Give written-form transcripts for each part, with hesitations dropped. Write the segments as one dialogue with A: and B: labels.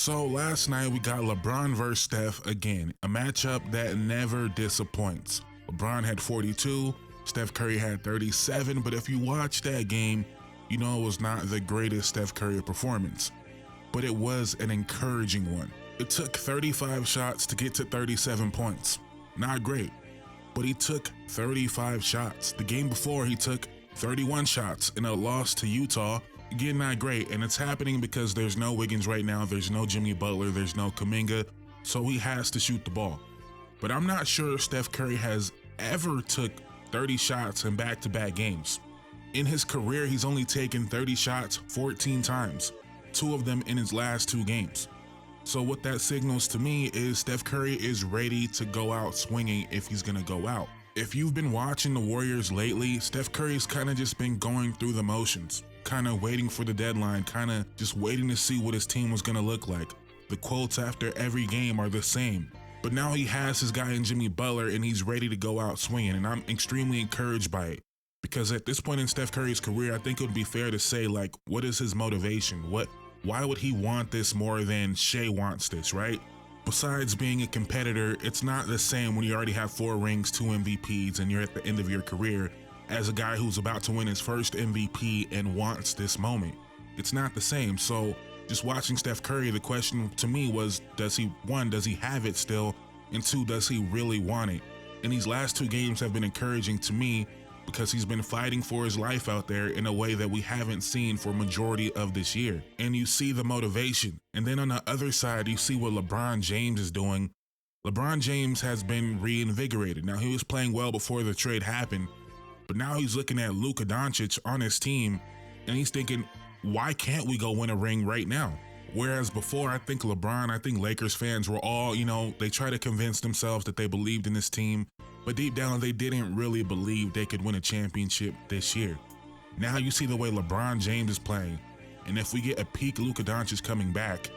A: So last night we got LeBron versus Steph again, a matchup that never disappoints. LeBron had 42, Steph Curry had 37, but if you watch that game, you know it was not the greatest Steph Curry performance, but it was an encouraging one. It took 35 shots to get to 37 points. Not great, but he took 35 shots. The game before he took 31 shots in a loss to Utah. Again, not great, and it's happening because there's no Wiggins right now, there's no Jimmy Butler, there's no Kuminga, so he has to shoot the ball. But I'm not sure Steph Curry has ever took 30 shots in back-to-back games. In his career, he's only taken 30 shots 14 times, 2 of them in his last 2 games. So what that signals to me is Steph Curry is ready to go out swinging if he's gonna go out. If you've been watching the Warriors lately, Steph Curry's kind of just been going through the motions, kind of waiting for the deadline, kind of just waiting to see what his team was going to look like. The quotes after every game are the same. But now he has his guy in Jimmy Butler and he's ready to go out swinging, and I'm extremely encouraged by it. Because at this point in Steph Curry's career, I think it would be fair to say, like, what is his motivation? Why would he want this more than Shea wants this, right? Besides being a competitor, it's not the same when you already have 4 rings, 2 MVPs, and you're at the end of your career as a guy who's about to win his first MVP and wants this moment. It's not the same. So just watching Steph Curry, the question to me was, does he have it still? And 2, does he really want it? And these last 2 games have been encouraging to me because he's been fighting for his life out there in a way that we haven't seen for majority of this year. And you see the motivation. And then on the other side, you see what LeBron James is doing. LeBron James has been reinvigorated. Now, he was playing well before the trade happened, but now he's looking at Luka Doncic on his team and he's thinking, why can't we go win a ring right now? Whereas before, I think Lakers fans were all, they try to convince themselves that they believed in this team, but deep down, they didn't really believe they could win a championship this year. Now you see the way LeBron James is playing, and if we get a peak Luka Doncic coming back,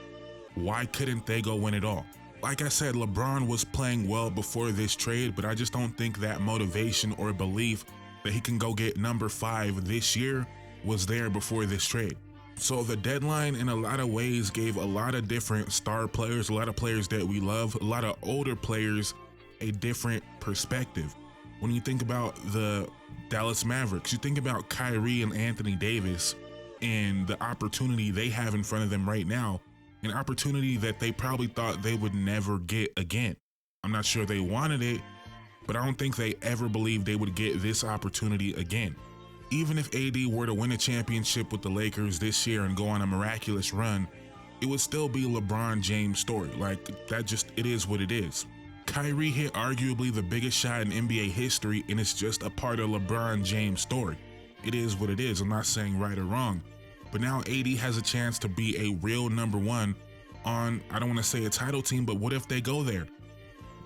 A: why couldn't they go win it all? Like I said, LeBron was playing well before this trade, but I just don't think that motivation or belief that he can go get number 5 this year was there before this trade. So the deadline in a lot of ways gave a lot of different star players, a lot of players that we love, a lot of older players, a different perspective. When you think about the Dallas Mavericks, you think about Kyrie and Anthony Davis and the opportunity they have in front of them right now, an opportunity that they probably thought they would never get again. I'm not sure they wanted it, but I don't think they ever believed they would get this opportunity again. Even if AD were to win a championship with the Lakers this year and go on a miraculous run, it would still be LeBron James' story. Like, it is what it is. Kyrie hit arguably the biggest shot in NBA history, and it's just a part of LeBron James' story. It is what it is. I'm not saying right or wrong. But now AD has a chance to be a real number 1 on, I don't want to say a title team, but what if they go there?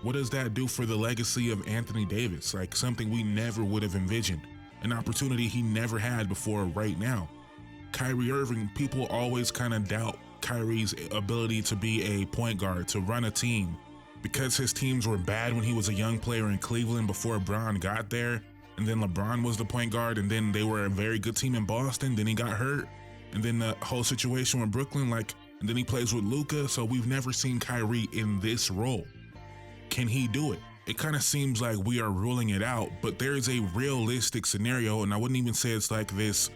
A: What does that do for the legacy of Anthony Davis? Like, something we never would have envisioned. An opportunity he never had before right now. Kyrie Irving, people always kind of doubt Kyrie's ability to be a point guard, to run a team, because his teams were bad when he was a young player in Cleveland before LeBron got there, and then LeBron was the point guard, and then they were a very good team in Boston, then he got hurt, and then the whole situation with Brooklyn, and then he plays with Luka, so we've never seen Kyrie in this role. Can he do it? It kind of seems like we are ruling it out, but there's a realistic scenario, and I wouldn't even say it's like this,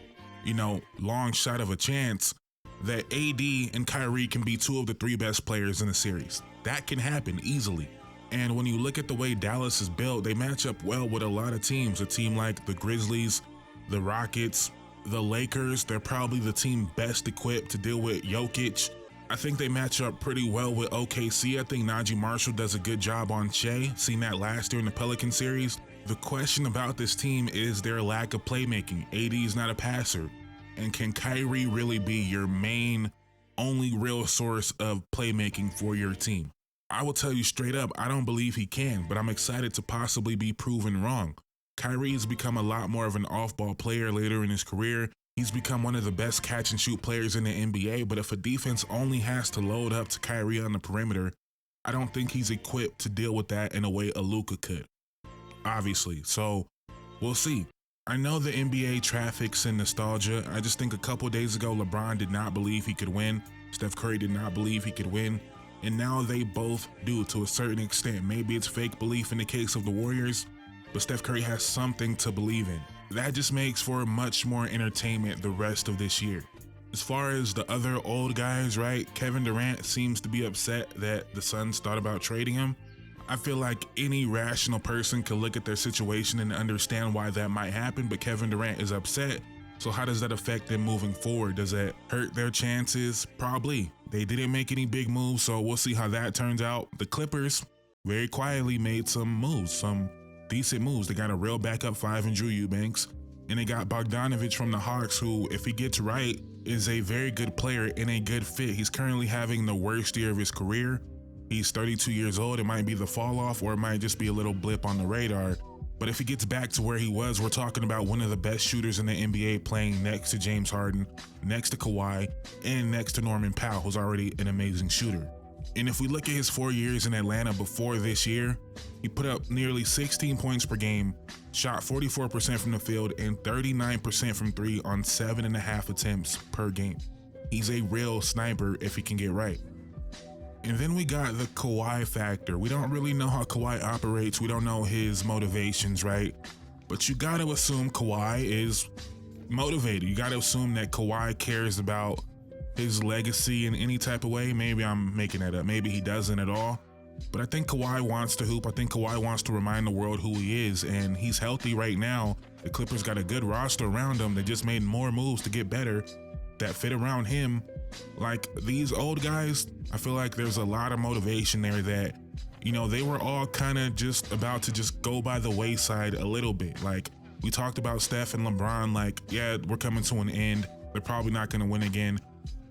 A: long shot of a chance, that AD and Kyrie can be 2 of the 3 best players in the series. That can happen easily. And when you look at the way Dallas is built, they match up well with a lot of teams. A team like the Grizzlies, the Rockets, the Lakers, they're probably the team best equipped to deal with Jokic. I think they match up pretty well with OKC. I think Najee Marshall does a good job on Shea. Seen that last year in the Pelican series. The question about this team is their lack of playmaking. AD is not a passer. And can Kyrie really be your main, only real source of playmaking for your team? I will tell you straight up, I don't believe he can, but I'm excited to possibly be proven wrong. Kyrie has become a lot more of an off-ball player later in his career. He's become one of the best catch-and-shoot players in the NBA, but if a defense only has to load up to Kyrie on the perimeter, I don't think he's equipped to deal with that in a way a Luka could, obviously. So we'll see. I know the NBA traffics in nostalgia. I just think a couple days ago, LeBron did not believe he could win. Steph Curry did not believe he could win, and now they both do to a certain extent. Maybe it's fake belief in the case of the Warriors, but Steph Curry has something to believe in. That just makes for much more entertainment the rest of this year. As far as the other old guys, right? Kevin Durant seems to be upset that the Suns thought about trading him. I feel like any rational person could look at their situation and understand why that might happen, but Kevin Durant is upset. So how does that affect them moving forward? Does that hurt their chances? Probably. They didn't make any big moves, so we'll see how that turns out. The Clippers very quietly made some moves, some decent moves. They got a real backup five in Drew Eubanks, and they got Bogdanovich from the Hawks, who, if he gets right, is a very good player and a good fit. He's currently having the worst year of his career. He's 32 years old. It might be the fall off, or it might just be a little blip on the radar. But if he gets back to where he was, we're talking about one of the best shooters in the NBA, playing next to James Harden, next to Kawhi, and next to Norman Powell, who's already an amazing shooter. And if we look at his 4 years in Atlanta before this year, he put up nearly 16 points per game, shot 44% from the field, and 39% from three on 7.5 attempts per game. He's a real sniper if he can get right. And then we got the Kawhi factor. We don't really know how Kawhi operates. We don't know his motivations, right? But you gotta assume Kawhi is motivated. You gotta assume that Kawhi cares about his legacy in any type of way. Maybe I'm making that up. Maybe he doesn't at all. But I think Kawhi wants to hoop. I think Kawhi wants to remind the world who he is, and he's healthy right now. The Clippers got a good roster around him. They just made more moves to get better that fit around him. Like these old guys, I feel like there's a lot of motivation there that, you know, they were all kind of just about to just go by the wayside a little bit. Like we talked about Steph and LeBron, like, yeah, we're coming to an end. They're probably not going to win again.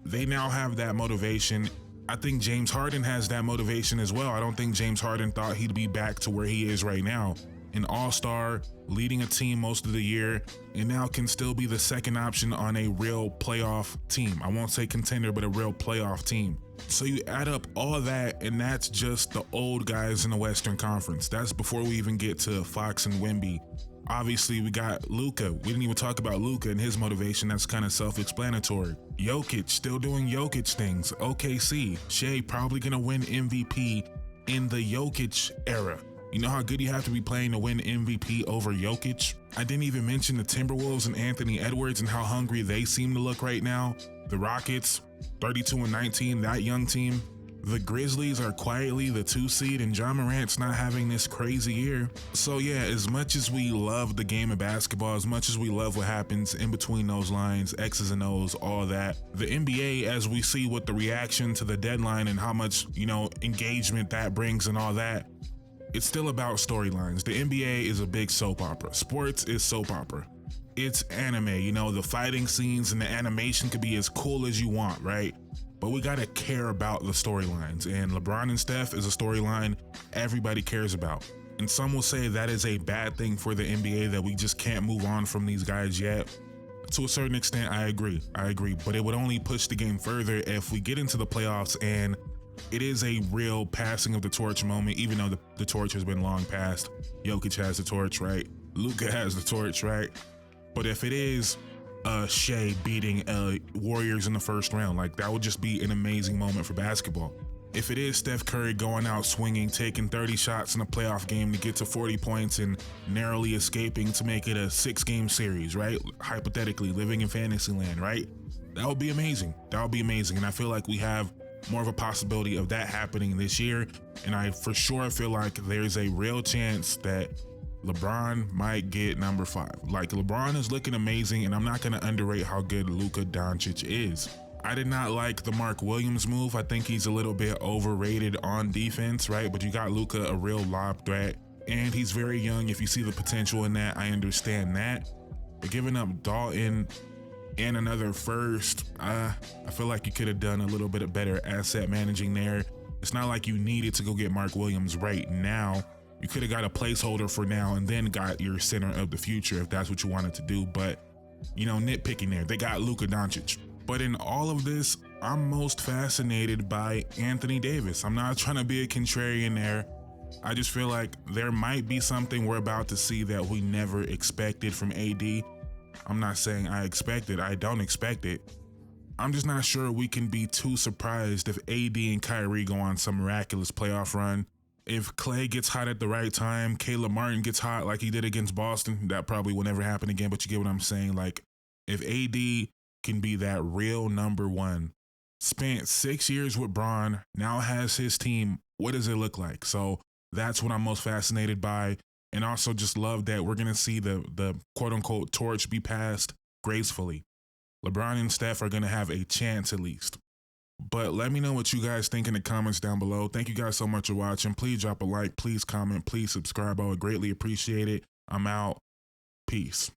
A: They now have that motivation. I think James Harden has that motivation as well. I don't think James Harden thought he'd be back to where he is right now. An all-star, leading a team most of the year, and now can still be the second option on a real playoff team. I won't say contender, but a real playoff team. So you add up all of that, and that's just the old guys in the Western Conference. That's before we even get to Fox and Wemby. Obviously, we got Luka. We didn't even talk about Luka and his motivation. That's kind of self-explanatory. Jokic, still doing Jokic things. OKC, Shea probably going to win MVP in the Jokic era. You know how good you have to be playing to win MVP over Jokic? I didn't even mention the Timberwolves and Anthony Edwards and how hungry they seem to look right now. The Rockets, 32-19, that young team. The Grizzlies are quietly the 2 seed, and Ja Morant's not having this crazy year. So yeah, as much as we love the game of basketball, as much as we love what happens in between those lines, X's and O's, all that, the NBA, as we see with the reaction to the deadline and how much, you know, engagement that brings and all that, it's still about storylines. The NBA is a big soap opera. Sports is soap opera. It's anime, you know, the fighting scenes and the animation could be as cool as you want, right? But we gotta care about the storylines, and LeBron and Steph is a storyline everybody cares about. And some will say that is a bad thing for the NBA, that we just can't move on from these guys yet. To a certain extent, I agree, but it would only push the game further if we get into the playoffs and it is a real passing of the torch moment, even though the torch has been long passed. Jokic has the torch, right? Luka has the torch, right? But if it is Shea beating Warriors in the first round, like that would just be an amazing moment for basketball. If it is Steph Curry going out swinging, taking 30 shots in a playoff game to get to 40 points and narrowly escaping to make it a 6-game series, right? Hypothetically, living in fantasy land, right? That would be amazing. That would be amazing. And I feel like we have more of a possibility of that happening this year. And I for sure feel like there's a real chance that LeBron might get number 5. Like, LeBron is looking amazing, and I'm not going to underrate how good Luka Doncic is. I did not like the Mark Williams move. I think he's a little bit overrated on defense, right? But you got Luka, a real lob threat, and he's very young. If you see the potential in that, I understand that. But giving up Dalton and another first, I feel like you could have done a little bit of better asset managing there. It's not like you needed to go get Mark Williams right now. You could have got a placeholder for now and then got your center of the future if that's what you wanted to do. But, you know, nitpicking there, they got Luka Doncic. But in all of this, I'm most fascinated by Anthony Davis. I'm not trying to be a contrarian there. I just feel like there might be something we're about to see that we never expected from AD. I'm not saying I expect it. I don't expect it. I'm just not sure we can be too surprised if AD and Kyrie go on some miraculous playoff run. If Clay gets hot at the right time, Caleb Martin gets hot like he did against Boston, that probably will never happen again, but you get what I'm saying? Like, if AD can be that real number one, spent 6 years with Bron, now has his team, what does it look like? So that's what I'm most fascinated by. And also just love that we're going to see the quote unquote torch be passed gracefully. LeBron and Steph are going to have a chance at least. But let me know what you guys think in the comments down below. Thank you guys so much for watching. Please drop a like, please comment, please subscribe. I would greatly appreciate it. I'm out. Peace.